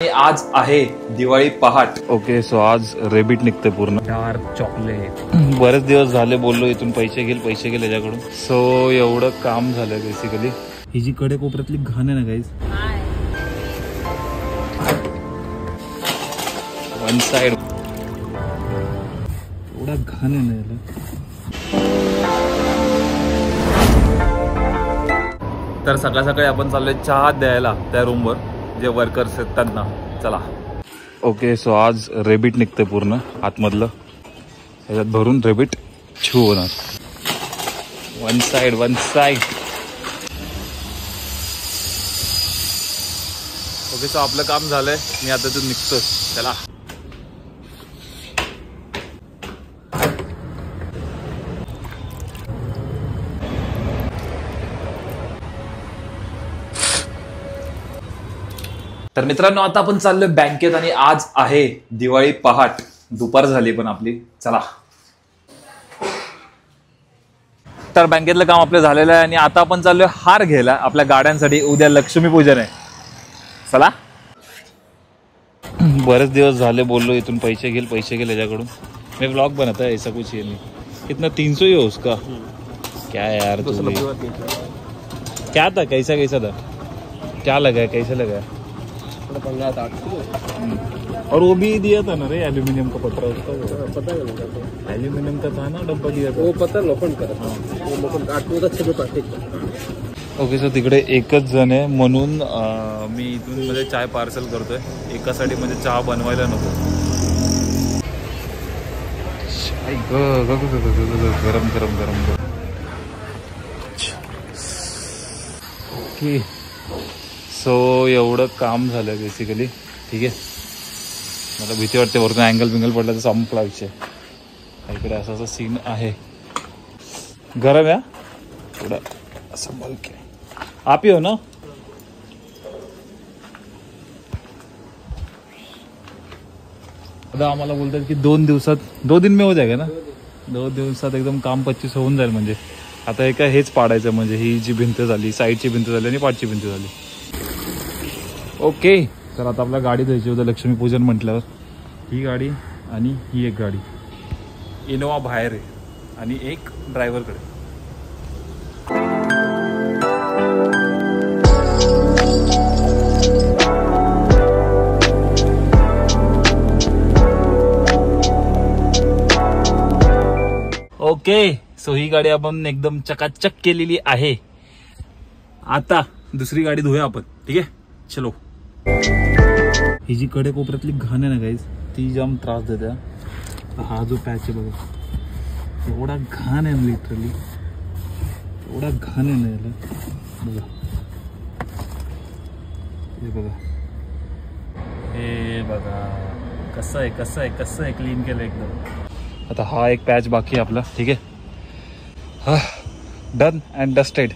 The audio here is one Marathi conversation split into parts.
आज आहे दिवाळी पहाट. ओके, सो आज रेबिट निघते पूर्ण डार्क चॉकलेट. बरेच दिवस झाले बोललो इथून पैसे घेईल याच्याकडून. सो एवढं काम झालं बेसिकली. ही जी कडे कोपऱ्यातली घाण आहे ना गाईज, वन साइड एवढा घाण आहे ना याला. तर सकाळ सकाळी आपण चाललोय चहा द्यायला त्या रूमवर जे वर्कर्स आहेत त्यांना. चला. ओके, सो आज रेबिट निघते पूर्ण आतमधलं. याच्यात भरून रेबिट छू होणार. One side. ओके, सो आपलं काम झालंय. मी आता तू निघतोय. चला. तर मित्रांनो, आता आपण चाललोय बँकेत आणि आज आहे दिवाळी पहाट. दुपार झाली पण आपली. चला. तर बँकेतलं काम आपलं झालेलं आहे आणि आता आपण चाललोय हार घ्यायला आपल्या गाड्यांसाठी. उद्या लक्ष्मीपूजन आहे. चला. बरेच दिवस झाले बोललो इथून पैसे घेईल याच्याकडून. मैं व्लॉग बनाता है, ऐसा कुछ ये नहीं. कितना 300 ही हो उसका. क्या यार तू क्या था, कैसा था, क्या लगा है, कैसे लगा है. और वो भी दिया था ना रे, एल्यूमिनियम का पटरा. उसका पता है, एल्यूमिनियम का था ना डब्बा दिया था. वो पता लोखंड का. ओके, सो तिकडे एकच जण आहे म्हणून मी इथून मध्ये चाय पार्सल करतोय. एकासाठी म्हणजे चहा बनवायला नको. गरम. ओके, सो एवढं काम झालं बेसिकली. ठीक आहे. मला भीती वाटते वरतून अँगल पडला तर संपला विषय. इकडे असा सीन आहे. गरम या थोडं संभाल के. आप ही हो ना. आता आम्हाला बोलतात की 2 दिन में हो जाएगा ना. 2 दिवसात एकदम काम 25 होऊन जाईल. म्हणजे आता हे काय हेच पाडायचं. म्हणजे ही जी भिंत झाली, साईडची भिंत झाली आणि पाठची भिंत झाली. ओके, तर आता आपल्या गाडी द्यायची होतं लक्ष्मीपूजन म्हटल्यावर. ही गाडी आणि ही एक गाडी इनोवा बाहेर आहे आणि एक ड्रायव्हरकडे. ओके, सो ही गाडी आपण एकदम चकाचक केलेली आहे. आता दुसरी गाडी धुया आपण. ठीक आहे, चलो. ही जी कडे कोपऱ्यातली घाण आहे ना गाईज, ती जाम त्रास देते. हा जो पॅच आहे बघा, एवढा घाण आहे लिटरली. एवढा घाण आहे ना याला. बघा हे बघा कसं आहे क्लीन केलं एकदम. आता हा एक पॅच बाकी आहे आपला. ठीक आहे, हा done and dusted.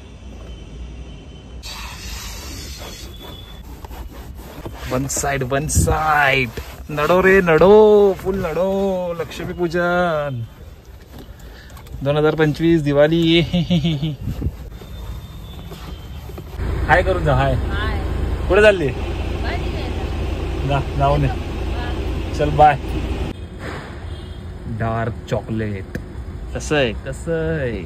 One side. नडो रे नडो, फुल नडो. लक्ष्मी पूजन 2025 दिवाळी. हाय करून जा. हाय. कुठे चालली. जाऊ नये. चल बाय. Dark chocolate. कसं आहे. कसं आहे.